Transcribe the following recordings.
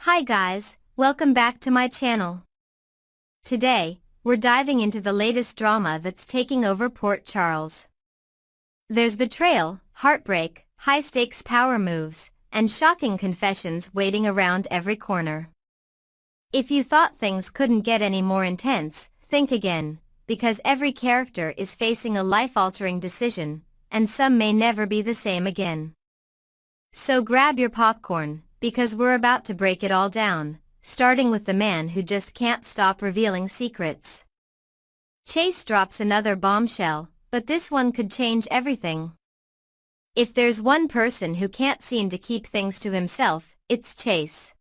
Hi guys, welcome back to my channel. Today, we're diving into the latest drama that's taking over Port Charles. There's betrayal, heartbreak, high-stakes power moves, and shocking confessions waiting around every corner. If you thought things couldn't get any more intense, think again, because every character is facing a life-altering decision, and some may never be the same again. So grab your popcorn, because we're about to break it all down, starting with the man who just can't stop revealing secrets. Chase drops another bombshell, but this one could change everything. If there's one person who can't seem to keep things to himself, it's Chase.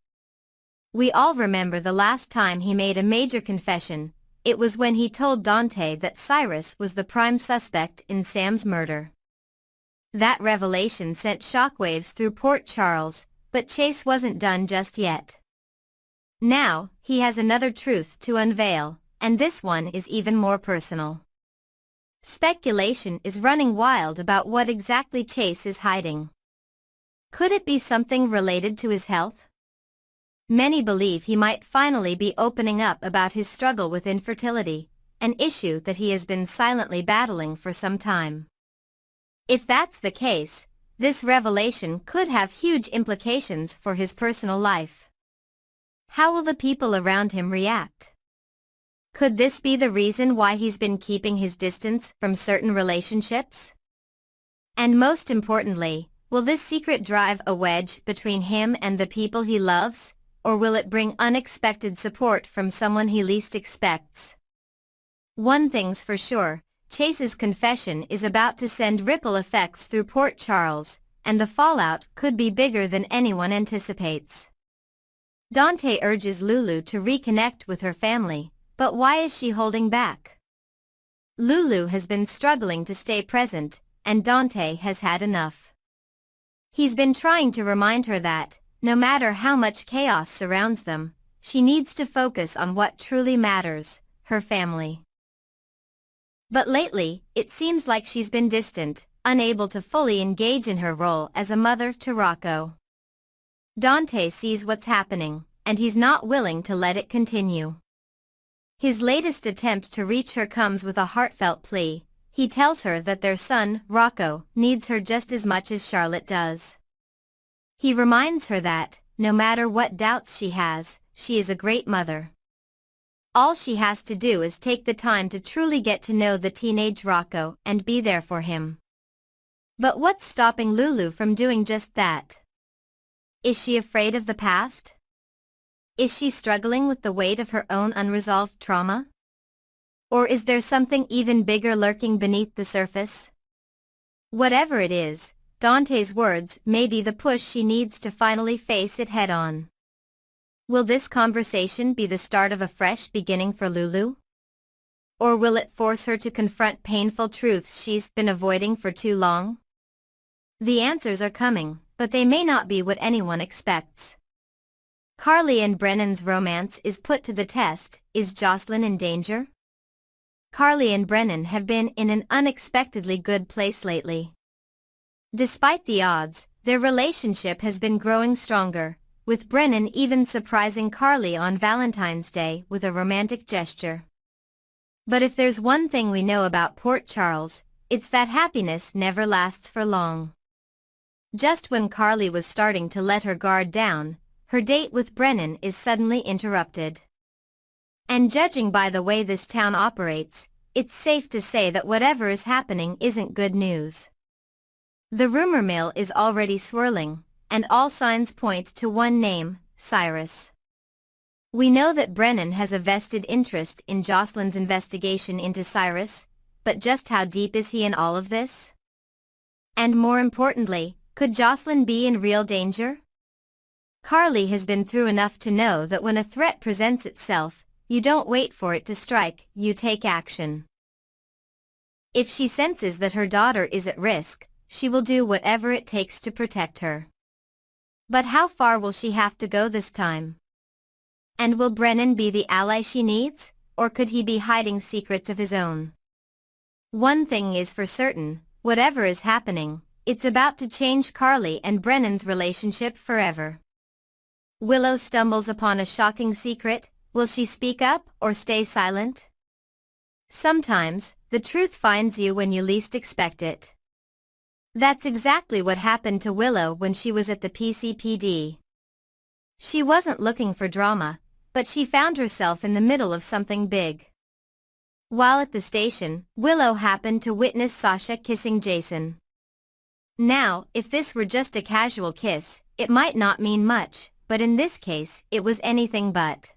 We all remember the last time he made a major confession. It was when he told Dante that Cyrus was the prime suspect in Sam's murder. That revelation sent shockwaves through Port Charles, but Chase wasn't done just yet. Now, he has another truth to unveil, and this one is even more personal. Speculation is running wild about what exactly Chase is hiding. Could it be something related to his health? Many believe he might finally be opening up about his struggle with infertility, an issue that he has been silently battling for some time. If that's the case, this revelation could have huge implications for his personal life. How will the people around him react? Could this be the reason why he's been keeping his distance from certain relationships? And most importantly, will this secret drive a wedge between him and the people he loves, or will it bring unexpected support from someone he least expects? One thing's for sure. Chase's confession is about to send ripple effects through Port Charles, and the fallout could be bigger than anyone anticipates. Dante urges Lulu to reconnect with her family, but why is she holding back? Lulu has been struggling to stay present, and Dante has had enough. He's been trying to remind her that, no matter how much chaos surrounds them, she needs to focus on what truly matters, her family. But lately, it seems like she's been distant, unable to fully engage in her role as a mother to Rocco. Dante sees what's happening, and he's not willing to let it continue. His latest attempt to reach her comes with a heartfelt plea. He tells her that their son, Rocco, needs her just as much as Charlotte does. He reminds her that, no matter what doubts she has, she is a great mother. All she has to do is take the time to truly get to know the teenage Rocco and be there for him. But what's stopping Lulu from doing just that? Is she afraid of the past? Is she struggling with the weight of her own unresolved trauma? Or is there something even bigger lurking beneath the surface? Whatever it is, Dante's words may be the push she needs to finally face it head-on. Will this conversation be the start of a fresh beginning for Lulu? Or will it force her to confront painful truths she's been avoiding for too long? The answers are coming, but they may not be what anyone expects. Carly and Brennan's romance is put to the test. Is Jocelyn in danger? Carly and Brennan have been in an unexpectedly good place lately. Despite the odds, their relationship has been growing stronger, with Brennan even surprising Carly on Valentine's Day with a romantic gesture. But if there's one thing we know about Port Charles, it's that happiness never lasts for long. Just when Carly was starting to let her guard down, her date with Brennan is suddenly interrupted. And judging by the way this town operates, it's safe to say that whatever is happening isn't good news. The rumor mill is already swirling, and all signs point to one name, Cyrus. We know that Brennan has a vested interest in Jocelyn's investigation into Cyrus, but just how deep is he in all of this? And more importantly, could Jocelyn be in real danger? Carly has been through enough to know that when a threat presents itself, you don't wait for it to strike, you take action. If she senses that her daughter is at risk, she will do whatever it takes to protect her. But how far will she have to go this time? And will Brennan be the ally she needs, or could he be hiding secrets of his own? One thing is for certain, whatever is happening, it's about to change Carly and Brennan's relationship forever. Willow stumbles upon a shocking secret. Will she speak up or stay silent? Sometimes, the truth finds you when you least expect it. That's exactly what happened to Willow when she was at the PCPD. She wasn't looking for drama, but she found herself in the middle of something big. While at the station, Willow happened to witness Sasha kissing Jason. Now, if this were just a casual kiss, it might not mean much, but in this case, it was anything but.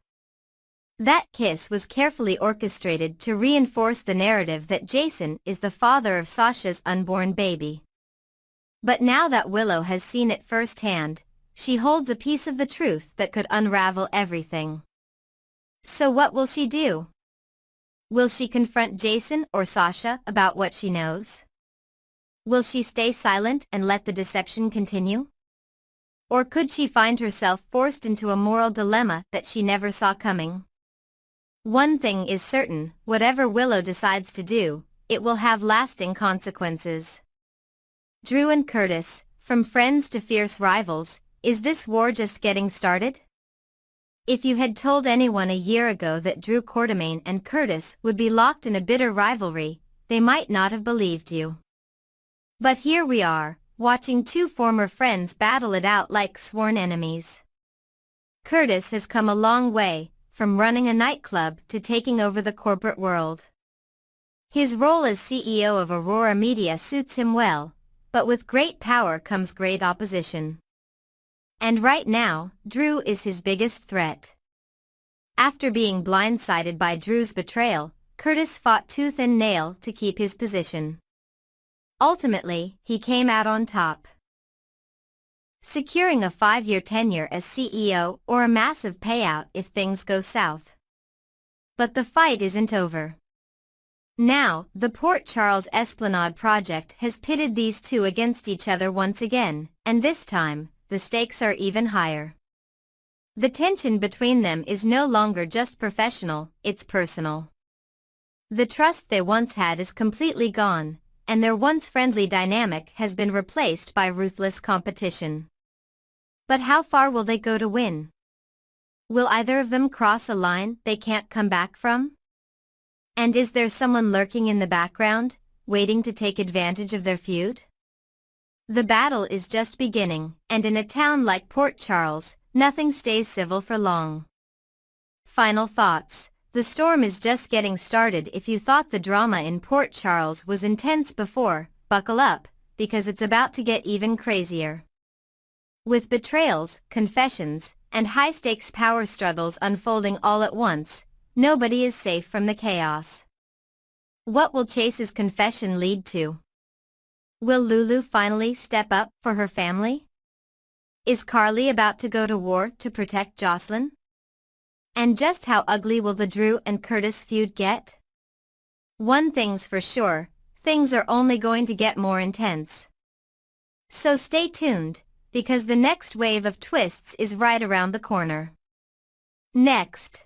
That kiss was carefully orchestrated to reinforce the narrative that Jason is the father of Sasha's unborn baby. But now that Willow has seen it firsthand, she holds a piece of the truth that could unravel everything. So what will she do? Will she confront Jason or Sasha about what she knows? Will she stay silent and let the deception continue? Or could she find herself forced into a moral dilemma that she never saw coming? One thing is certain, whatever Willow decides to do, it will have lasting consequences. Drew and Curtis, from friends to fierce rivals, is this war just getting started? If you had told anyone a year ago that Drew Quartermaine and Curtis would be locked in a bitter rivalry, they might not have believed you. But here we are, watching two former friends battle it out like sworn enemies. Curtis has come a long way, from running a nightclub to taking over the corporate world. His role as CEO of Aurora Media suits him well, but with great power comes great opposition. And right now, Drew is his biggest threat. After being blindsided by Drew's betrayal, Curtis fought tooth and nail to keep his position. Ultimately, he came out on top, securing a 5-year tenure as CEO or a massive payout if things go south. But the fight isn't over. Now, the Port Charles Esplanade project has pitted these two against each other once again, and this time, the stakes are even higher. The tension between them is no longer just professional, it's personal. The trust they once had is completely gone, and their once friendly dynamic has been replaced by ruthless competition. But how far will they go to win? Will either of them cross a line they can't come back from? And is there someone lurking in the background, waiting to take advantage of their feud? The battle is just beginning, and in a town like Port Charles, nothing stays civil for long. Final thoughts. The storm is just getting started. If you thought the drama in Port Charles was intense before, buckle up, because it's about to get even crazier. With betrayals, confessions, and high-stakes power struggles unfolding all at once, nobody is safe from the chaos. What will Chase's confession lead to? Will Lulu finally step up for her family? Is Carly about to go to war to protect Jocelyn? And just how ugly will the Drew and Curtis feud get? One thing's for sure, things are only going to get more intense. So stay tuned, because the next wave of twists is right around the corner. Next,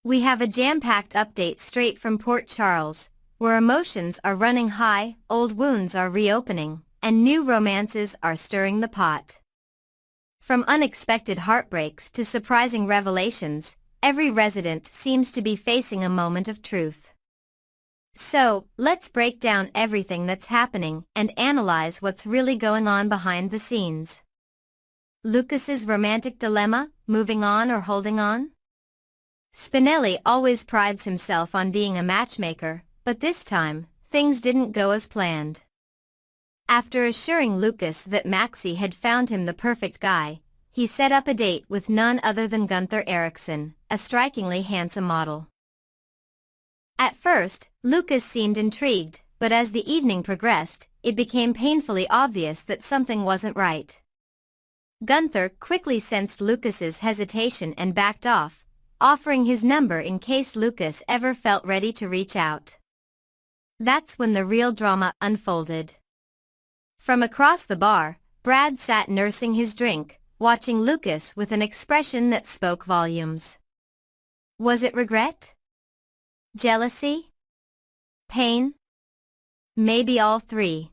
we have a jam-packed update straight from Port Charles, where emotions are running high, old wounds are reopening, and new romances are stirring the pot. From unexpected heartbreaks to surprising revelations, every resident seems to be facing a moment of truth. So, let's break down everything that's happening and analyze what's really going on behind the scenes. Lucas's romantic dilemma, moving on or holding on? Spinelli always prides himself on being a matchmaker, but this time, things didn't go as planned. After assuring Lucas that Maxie had found him the perfect guy, he set up a date with none other than Gunther Eriksson, a strikingly handsome model. At first, Lucas seemed intrigued, but as the evening progressed, it became painfully obvious that something wasn't right. Gunther quickly sensed Lucas's hesitation and backed off, offering his number in case Lucas ever felt ready to reach out. That's when the real drama unfolded. From across the bar, Brad sat nursing his drink, watching Lucas with an expression that spoke volumes. Was it regret? Jealousy? Pain? Maybe all three.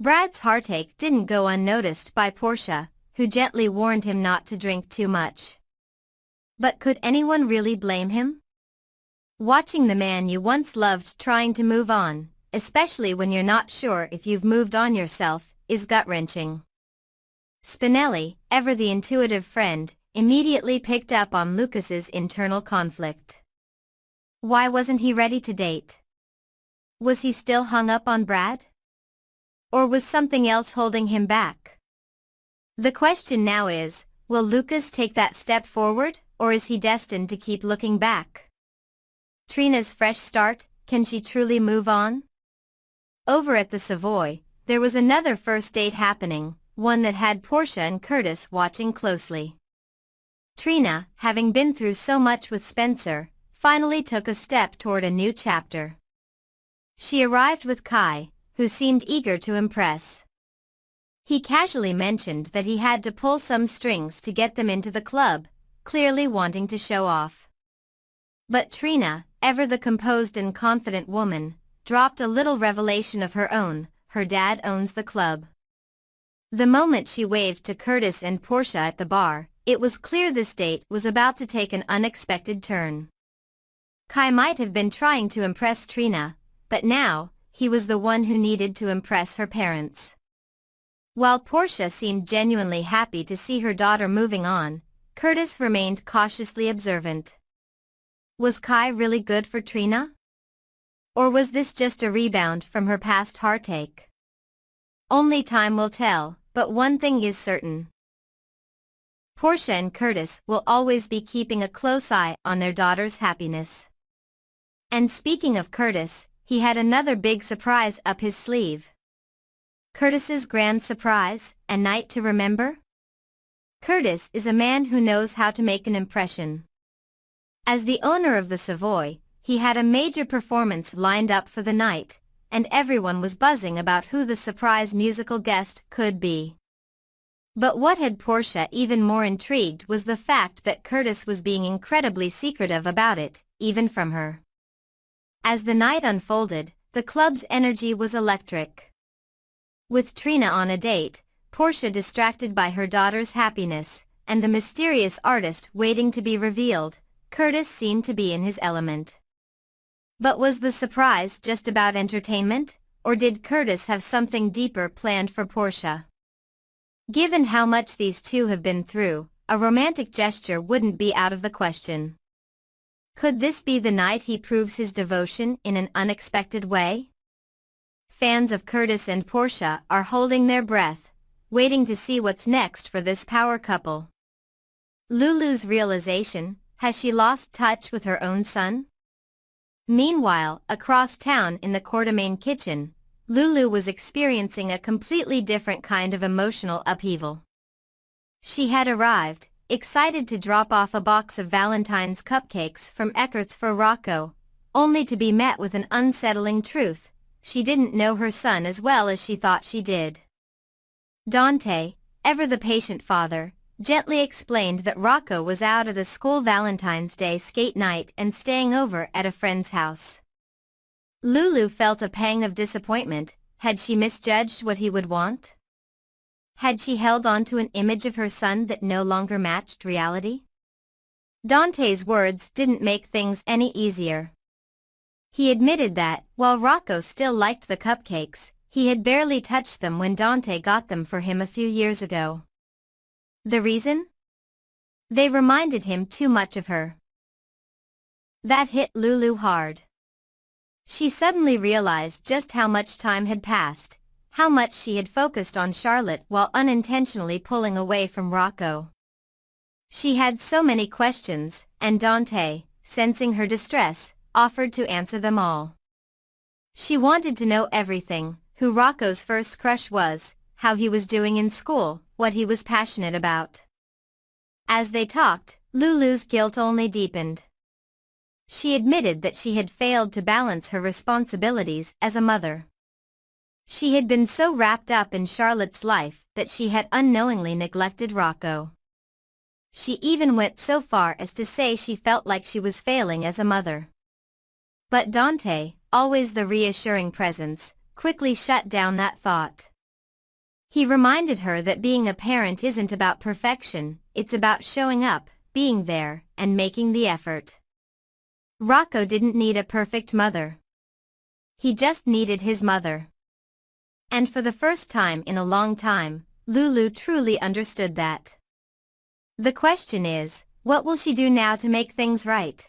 Brad's heartache didn't go unnoticed by Portia, who gently warned him not to drink too much. But could anyone really blame him? Watching the man you once loved trying to move on, especially when you're not sure if you've moved on yourself, is gut-wrenching. Spinelli, ever the intuitive friend, immediately picked up on Lucas's internal conflict. Why wasn't he ready to date? Was he still hung up on Brad? Or was something else holding him back? The question now is, will Lucas take that step forward, or is he destined to keep looking back? Trina's fresh start, can she truly move on? Over at the Savoy, there was another first date happening, one that had Portia and Curtis watching closely. Trina, having been through so much with Spencer, finally took a step toward a new chapter. She arrived with Kai, who seemed eager to impress. He casually mentioned that he had to pull some strings to get them into the club, clearly wanting to show off. But Trina, ever the composed and confident woman, dropped a little revelation of her own: her dad owns the club. The moment she waved to Curtis and Portia at the bar, it was clear this date was about to take an unexpected turn. Kai might have been trying to impress Trina, but now, he was the one who needed to impress her parents. While Portia seemed genuinely happy to see her daughter moving on, Curtis remained cautiously observant. Was Kai really good for Trina? Or was this just a rebound from her past heartache? Only time will tell, but one thing is certain. Portia and Curtis will always be keeping a close eye on their daughter's happiness. And speaking of Curtis, he had another big surprise up his sleeve. Curtis's grand surprise, a night to remember? Curtis is a man who knows how to make an impression. As the owner of the Savoy, he had a major performance lined up for the night, and everyone was buzzing about who the surprise musical guest could be. But what had Portia even more intrigued was the fact that Curtis was being incredibly secretive about it, even from her. As the night unfolded, the club's energy was electric. With Trina on a date, Portia distracted by her daughter's happiness, and the mysterious artist waiting to be revealed, Curtis seemed to be in his element. But was the surprise just about entertainment, or did Curtis have something deeper planned for Portia? Given how much these two have been through, a romantic gesture wouldn't be out of the question. Could this be the night he proves his devotion in an unexpected way? Fans of Curtis and Portia are holding their breath, waiting to see what's next for this power couple. Lulu's realization: has she lost touch with her own son? Meanwhile, across town in the Quartermaine kitchen, Lulu was experiencing a completely different kind of emotional upheaval. She had arrived, excited to drop off a box of Valentine's cupcakes from Eckert's for Rocco, only to be met with an unsettling truth: she didn't know her son as well as she thought she did. Dante, ever the patient father, gently explained that Rocco was out at a school Valentine's Day skate night and staying over at a friend's house. Lulu felt a pang of disappointment. Had she misjudged what he would want? Had she held on to an image of her son that no longer matched reality? Dante's words didn't make things any easier. He admitted that, while Rocco still liked the cupcakes, he had barely touched them when Dante got them for him a few years ago. The reason? They reminded him too much of her. That hit Lulu hard. She suddenly realized just how much time had passed, how much she had focused on Charlotte while unintentionally pulling away from Rocco. She had so many questions, and Dante, sensing her distress, offered to answer them all. She wanted to know everything: who Rocco's first crush was, how he was doing in school, what he was passionate about. As they talked, Lulu's guilt only deepened. She admitted that she had failed to balance her responsibilities as a mother. She had been so wrapped up in Charlotte's life that she had unknowingly neglected Rocco. She even went so far as to say she felt like she was failing as a mother. But Dante, always the reassuring presence, quickly shut down that thought. He reminded her that being a parent isn't about perfection, it's about showing up, being there, and making the effort. Rocco didn't need a perfect mother. He just needed his mother. And for the first time in a long time, Lulu truly understood that. The question is, what will she do now to make things right?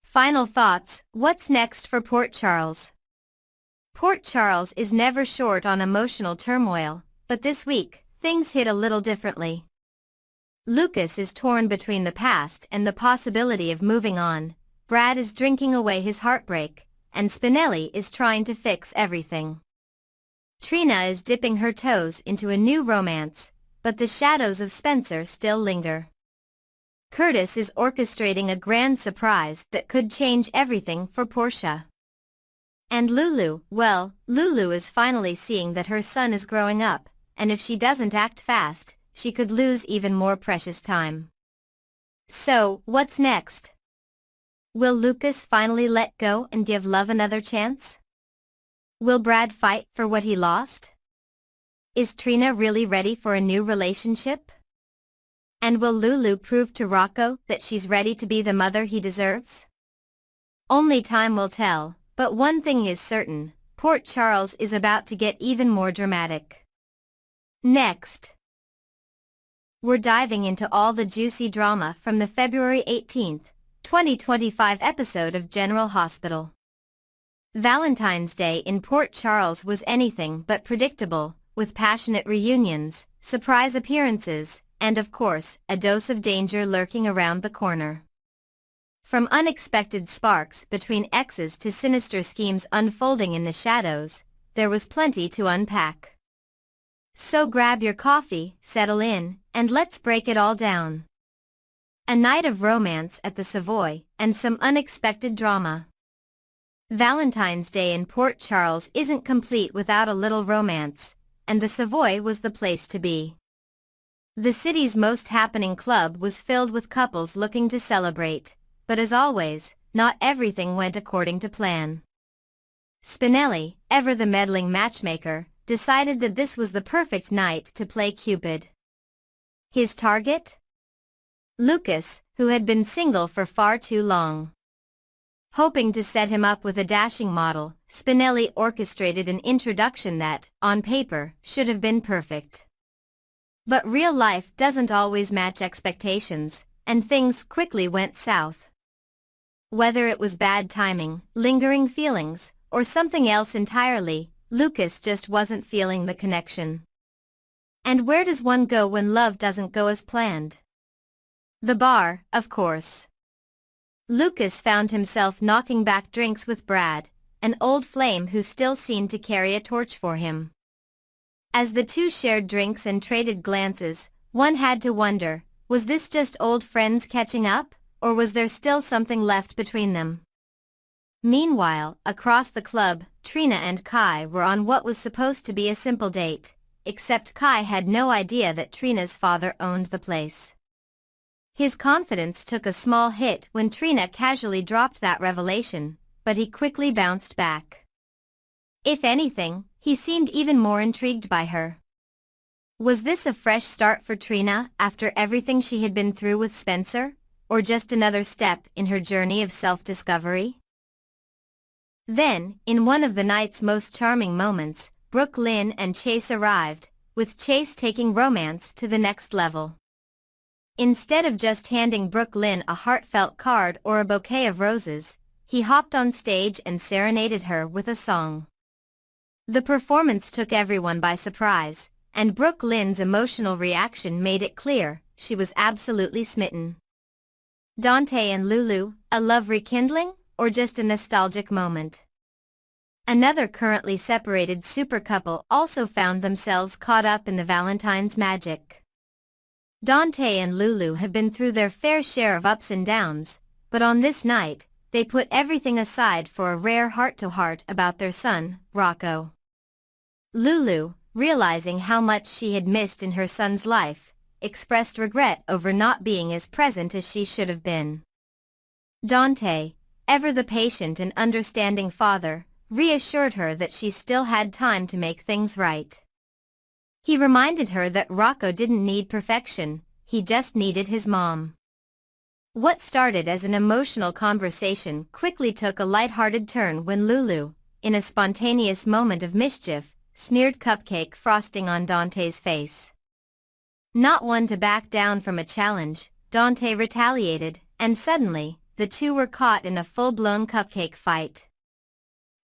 Final thoughts, what's next for Port Charles? Port Charles is never short on emotional turmoil, but this week, things hit a little differently. Lucas is torn between the past and the possibility of moving on, Brad is drinking away his heartbreak, and Spinelli is trying to fix everything. Trina is dipping her toes into a new romance, but the shadows of Spencer still linger. Curtis is orchestrating a grand surprise that could change everything for Portia. And Lulu, well, Lulu is finally seeing that her son is growing up, and if she doesn't act fast, she could lose even more precious time. So, what's next? Will Lucas finally let go and give love another chance? Will Brad fight for what he lost? Is Trina really ready for a new relationship? And will Lulu prove to Rocco that she's ready to be the mother he deserves? Only time will tell, but one thing is certain, Port Charles is about to get even more dramatic. Next, we're diving into all the juicy drama from the February 18th, 2025 episode of General Hospital. Valentine's Day in Port Charles was anything but predictable, with passionate reunions, surprise appearances, and of course, a dose of danger lurking around the corner. From unexpected sparks between exes to sinister schemes unfolding in the shadows, there was plenty to unpack. So grab your coffee, settle in, and let's break it all down. A night of romance at the Savoy, and some unexpected drama. Valentine's Day in Port Charles isn't complete without a little romance, and the Savoy was the place to be. The city's most happening club was filled with couples looking to celebrate, but as always, not everything went according to plan. Spinelli, ever the meddling matchmaker, decided that this was the perfect night to play Cupid. His target? Lucas, who had been single for far too long. Hoping to set him up with a dashing model, Spinelli orchestrated an introduction that, on paper, should have been perfect. But real life doesn't always match expectations, and things quickly went south. Whether it was bad timing, lingering feelings, or something else entirely, Lucas just wasn't feeling the connection. And where does one go when love doesn't go as planned? The bar, of course. Lucas found himself knocking back drinks with Brad, an old flame who still seemed to carry a torch for him. As the two shared drinks and traded glances, one had to wonder, was this just old friends catching up, or was there still something left between them? Meanwhile, across the club, Trina and Kai were on what was supposed to be a simple date, except Kai had no idea that Trina's father owned the place. His confidence took a small hit when Trina casually dropped that revelation, but he quickly bounced back. If anything, he seemed even more intrigued by her. Was this a fresh start for Trina after everything she had been through with Spencer, or just another step in her journey of self-discovery? Then, in one of the night's most charming moments, Brooke Lynn and Chase arrived, with Chase taking romance to the next level. Instead of just handing Brooke Lynn a heartfelt card or a bouquet of roses, he hopped on stage and serenaded her with a song. The performance took everyone by surprise, and Brooke Lynn's emotional reaction made it clear she was absolutely smitten. Dante and Lulu, a love rekindling, or just a nostalgic moment? Another currently separated super couple also found themselves caught up in the Valentine's magic. Dante and Lulu have been through their fair share of ups and downs, but on this night, they put everything aside for a rare heart-to-heart about their son, Rocco. Lulu, realizing how much she had missed in her son's life, expressed regret over not being as present as she should have been. Dante, ever the patient and understanding father, reassured her that she still had time to make things right. He reminded her that Rocco didn't need perfection, he just needed his mom. What started as an emotional conversation quickly took a light-hearted turn when Lulu, in a spontaneous moment of mischief, smeared cupcake frosting on Dante's face. Not one to back down from a challenge, Dante retaliated, and suddenly, the two were caught in a full-blown cupcake fight.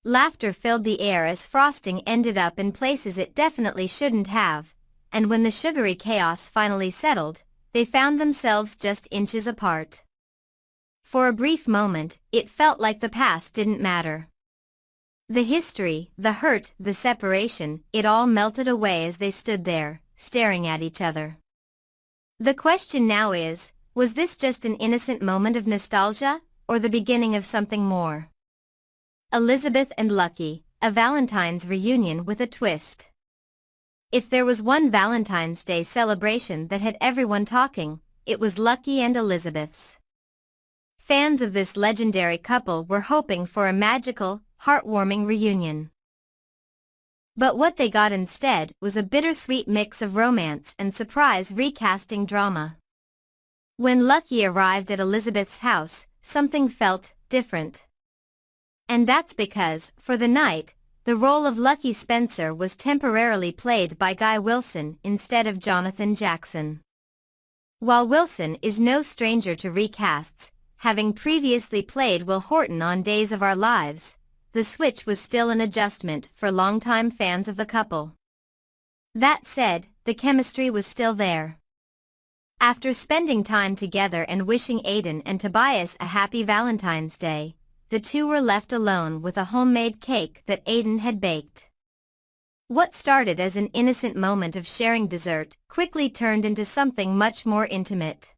Laughter filled the air as frosting ended up in places it definitely shouldn't have, and when the sugary chaos finally settled, they found themselves just inches apart. For a brief moment, it felt like the past didn't matter. The history, the hurt, the separation, it all melted away as they stood there, staring at each other. The question now is, was this just an innocent moment of nostalgia, or the beginning of something more? Elizabeth and Lucky, a Valentine's reunion with a twist. If there was one Valentine's Day celebration that had everyone talking, it was Lucky and Elizabeth's. Fans of this legendary couple were hoping for a magical, heartwarming reunion. But what they got instead was a bittersweet mix of romance and surprise recasting drama. When Lucky arrived at Elizabeth's house, something felt different. And that's because, for the night, the role of Lucky Spencer was temporarily played by Guy Wilson instead of Jonathan Jackson. While Wilson is no stranger to recasts, having previously played Will Horton on Days of Our Lives, the switch was still an adjustment for longtime fans of the couple. That said, the chemistry was still there. After spending time together and wishing Aidan and Tobias a happy Valentine's Day, the two were left alone with a homemade cake that Aidan had baked. What started as an innocent moment of sharing dessert quickly turned into something much more intimate.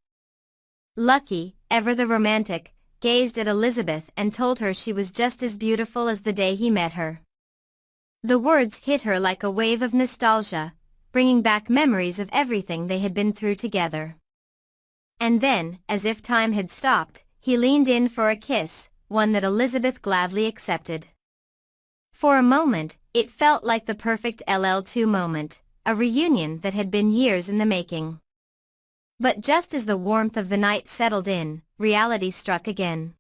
Lucky, ever the romantic, gazed at Elizabeth and told her she was just as beautiful as the day he met her. The words hit her like a wave of nostalgia, bringing back memories of everything they had been through together. And then, as if time had stopped, he leaned in for a kiss, one that Elizabeth gladly accepted. For a moment, it felt like the perfect LL2 moment, a reunion that had been years in the making. But just as the warmth of the night settled in, reality struck again.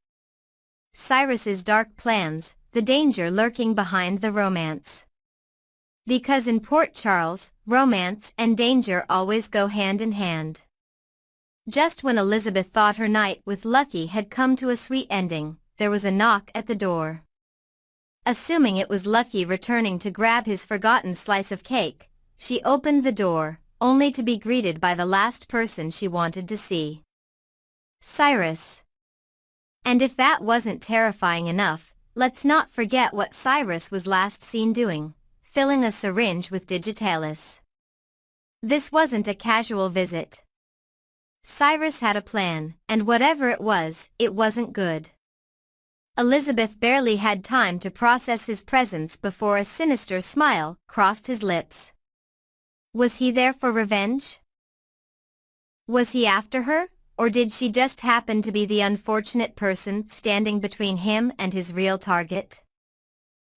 Cyrus's dark plans, the danger lurking behind the romance. Because in Port Charles, romance and danger always go hand in hand. Just when Elizabeth thought her night with Lucky had come to a sweet ending, there was a knock at the door. Assuming it was Lucky returning to grab his forgotten slice of cake, she opened the door, only to be greeted by the last person she wanted to see. Cyrus. And if that wasn't terrifying enough, let's not forget what Cyrus was last seen doing, filling a syringe with digitalis. This wasn't a casual visit. Cyrus had a plan, and whatever it wasn't good. Elizabeth barely had time to process his presence before a sinister smile crossed his lips. Was he there for revenge? Was he after her, or did she just happen to be the unfortunate person standing between him and his real target?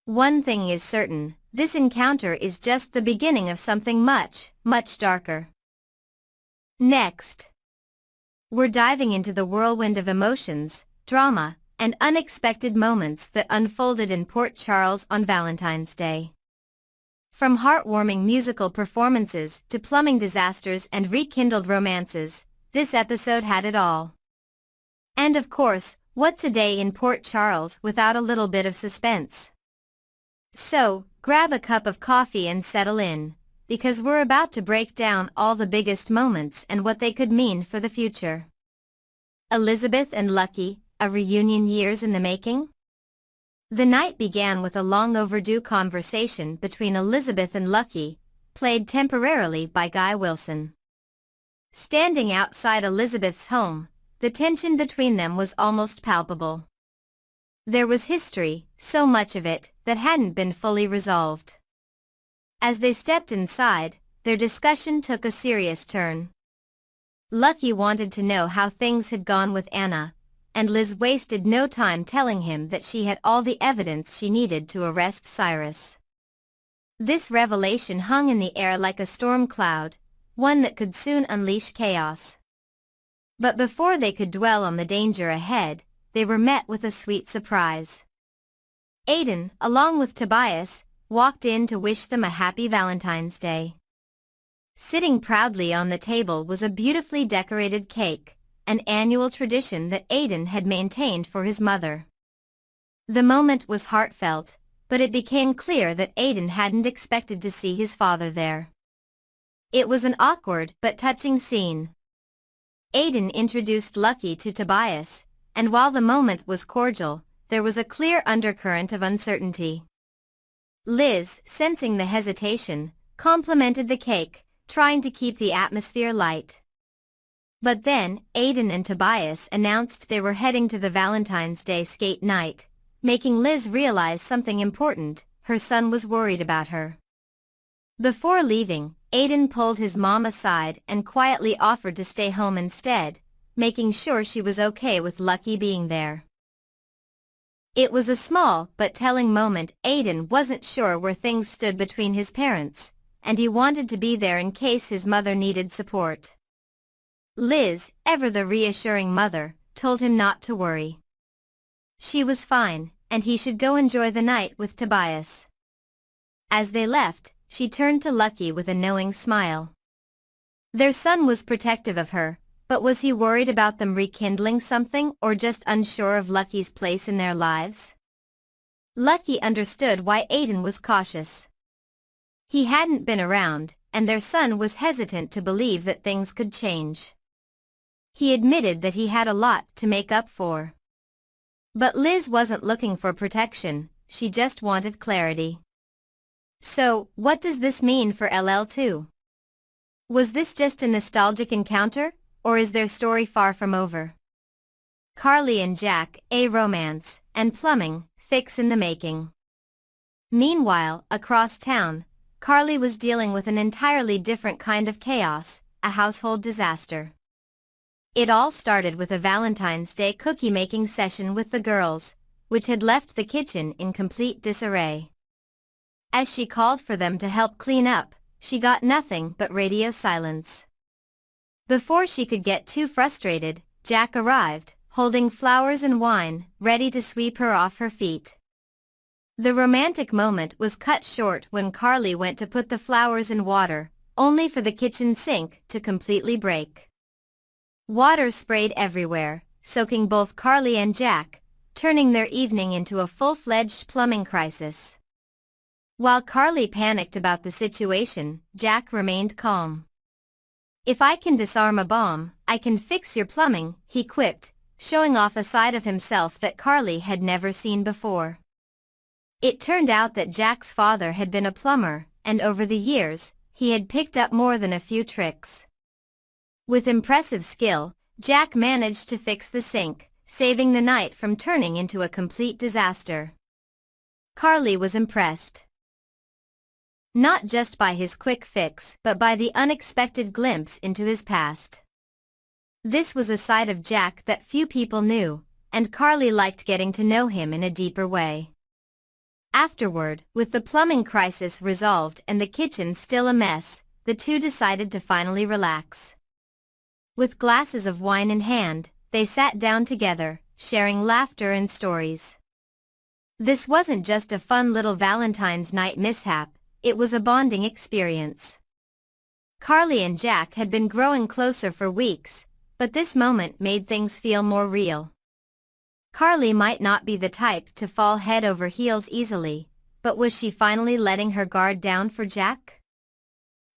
One thing is certain, this encounter is just the beginning of something much, much darker. Next, we're diving into the whirlwind of emotions, drama, and unexpected moments that unfolded in Port Charles on Valentine's Day. From heartwarming musical performances to plumbing disasters and rekindled romances, this episode had it all. And of course, what's a day in Port Charles without a little bit of suspense? So, grab a cup of coffee and settle in, because we're about to break down all the biggest moments and what they could mean for the future. Elizabeth and Lucky, a reunion years in the making? The night began with a long overdue conversation between Elizabeth and Lucky, played temporarily by Guy Wilson. Standing outside Elizabeth's home, the tension between them was almost palpable. There was history, so much of it, that hadn't been fully resolved. As they stepped inside, their discussion took a serious turn. Lucky wanted to know how things had gone with Anna, and Liz wasted no time telling him that she had all the evidence she needed to arrest Cyrus. This revelation hung in the air like a storm cloud, one that could soon unleash chaos. But before they could dwell on the danger ahead, they were met with a sweet surprise. Aiden, along with Tobias, walked in to wish them a happy Valentine's Day. Sitting proudly on the table was a beautifully decorated cake, an annual tradition that Aiden had maintained for his mother. The moment was heartfelt, but it became clear that Aiden hadn't expected to see his father there. It was an awkward but touching scene. Aiden introduced Lucky to Tobias, and while the moment was cordial, there was a clear undercurrent of uncertainty. Liz, sensing the hesitation, complimented the cake, trying to keep the atmosphere light. But then, Aiden and Tobias announced they were heading to the Valentine's Day skate night, making Liz realize something important: her son was worried about her. Before leaving, Aiden pulled his mom aside and quietly offered to stay home instead, making sure she was okay with Lucky being there. It was a small but telling moment. Aiden wasn't sure where things stood between his parents, and he wanted to be there in case his mother needed support. Liz, ever the reassuring mother, told him not to worry. She was fine, and he should go enjoy the night with Tobias. As they left, she turned to Lucky with a knowing smile. Their son was protective of her, but was he worried about them rekindling something or just unsure of Lucky's place in their lives? Lucky understood why Aiden was cautious. He hadn't been around, and their son was hesitant to believe that things could change. He admitted that he had a lot to make up for. But Liz wasn't looking for protection, she just wanted clarity. So, what does this mean for LL2? Was this just a nostalgic encounter, or is their story far from over? Carly and Jack, a romance, and plumbing, fix in the making. Meanwhile, across town, Carly was dealing with an entirely different kind of chaos, a household disaster. It all started with a Valentine's Day cookie-making session with the girls, which had left the kitchen in complete disarray. As she called for them to help clean up, she got nothing but radio silence. Before she could get too frustrated, Jack arrived, holding flowers and wine, ready to sweep her off her feet. The romantic moment was cut short when Carly went to put the flowers in water, only for the kitchen sink to completely break. Water sprayed everywhere, soaking both Carly and Jack, turning their evening into a full-fledged plumbing crisis. While Carly panicked about the situation, Jack remained calm. "If I can disarm a bomb, I can fix your plumbing," he quipped, showing off a side of himself that Carly had never seen before. It turned out that Jack's father had been a plumber, and over the years, he had picked up more than a few tricks. With impressive skill, Jack managed to fix the sink, saving the night from turning into a complete disaster. Carly was impressed. Not just by his quick fix, but by the unexpected glimpse into his past. This was a side of Jack that few people knew, and Carly liked getting to know him in a deeper way. Afterward, with the plumbing crisis resolved and the kitchen still a mess, the two decided to finally relax. With glasses of wine in hand, they sat down together, sharing laughter and stories. This wasn't just a fun little Valentine's night mishap, it was a bonding experience. Carly and Jack had been growing closer for weeks, but this moment made things feel more real. Carly might not be the type to fall head over heels easily, but was she finally letting her guard down for Jack?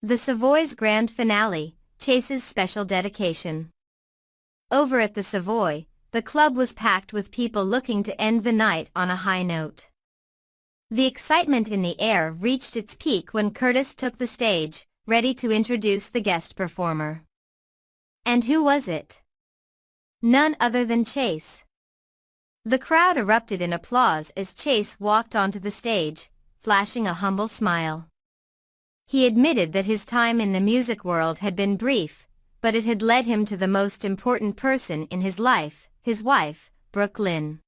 The Savoy's grand finale, Chase's special dedication. Over at the Savoy, the club was packed with people looking to end the night on a high note. The excitement in the air reached its peak when Curtis took the stage, ready to introduce the guest performer. And who was it? None other than Chase. The crowd erupted in applause as Chase walked onto the stage, flashing a humble smile. He admitted that his time in the music world had been brief, but it had led him to the most important person in his life, his wife, Brooke Lynn.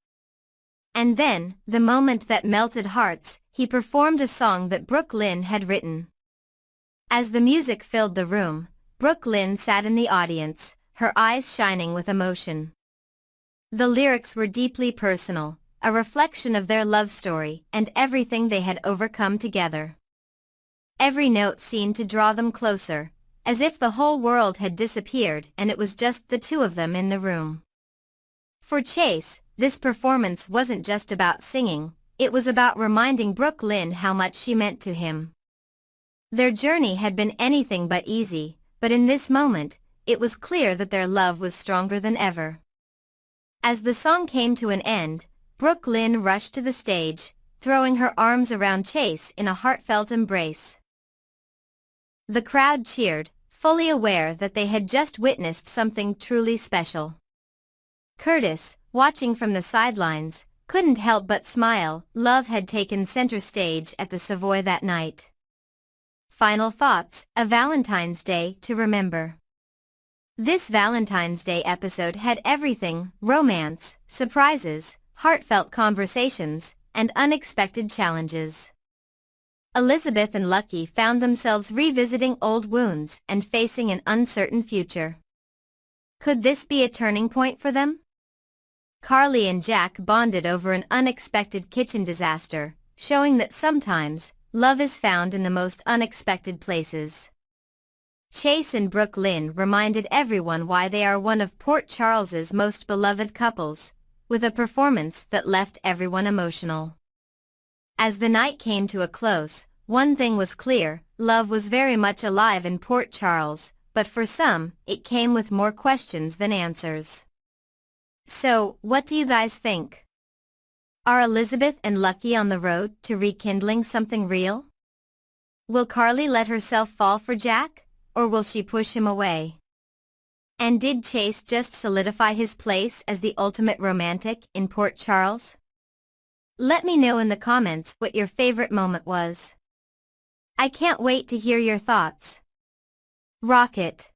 And then, the moment that melted hearts, he performed a song that Brooke Lynn had written. As the music filled the room, Brooke Lynn sat in the audience, her eyes shining with emotion. The lyrics were deeply personal, a reflection of their love story and everything they had overcome together. Every note seemed to draw them closer, as if the whole world had disappeared and it was just the two of them in the room. For Chase, this performance wasn't just about singing, it was about reminding Brooke Lynn how much she meant to him. Their journey had been anything but easy, but in this moment, it was clear that their love was stronger than ever. As the song came to an end, Brooke Lynn rushed to the stage, throwing her arms around Chase in a heartfelt embrace. The crowd cheered, fully aware that they had just witnessed something truly special. Curtis, watching from the sidelines, couldn't help but smile. Love had taken center stage at the Savoy that night. Final thoughts, a Valentine's Day to remember. This Valentine's Day episode had everything: romance, surprises, heartfelt conversations, and unexpected challenges. Elizabeth and Lucky found themselves revisiting old wounds and facing an uncertain future. Could this be a turning point for them? Carly and Jack bonded over an unexpected kitchen disaster, showing that sometimes, love is found in the most unexpected places. Chase and Brooke Lynn reminded everyone why they are one of Port Charles's most beloved couples, with a performance that left everyone emotional. As the night came to a close, one thing was clear: love was very much alive in Port Charles, but for some, it came with more questions than answers. So, what do you guys think? Are Elizabeth and Lucky on the road to rekindling something real? Will Carly let herself fall for Jack, or will she push him away? And did Chase just solidify his place as the ultimate romantic in Port Charles? Let me know in the comments what your favorite moment was. I can't wait to hear your thoughts. Rock it!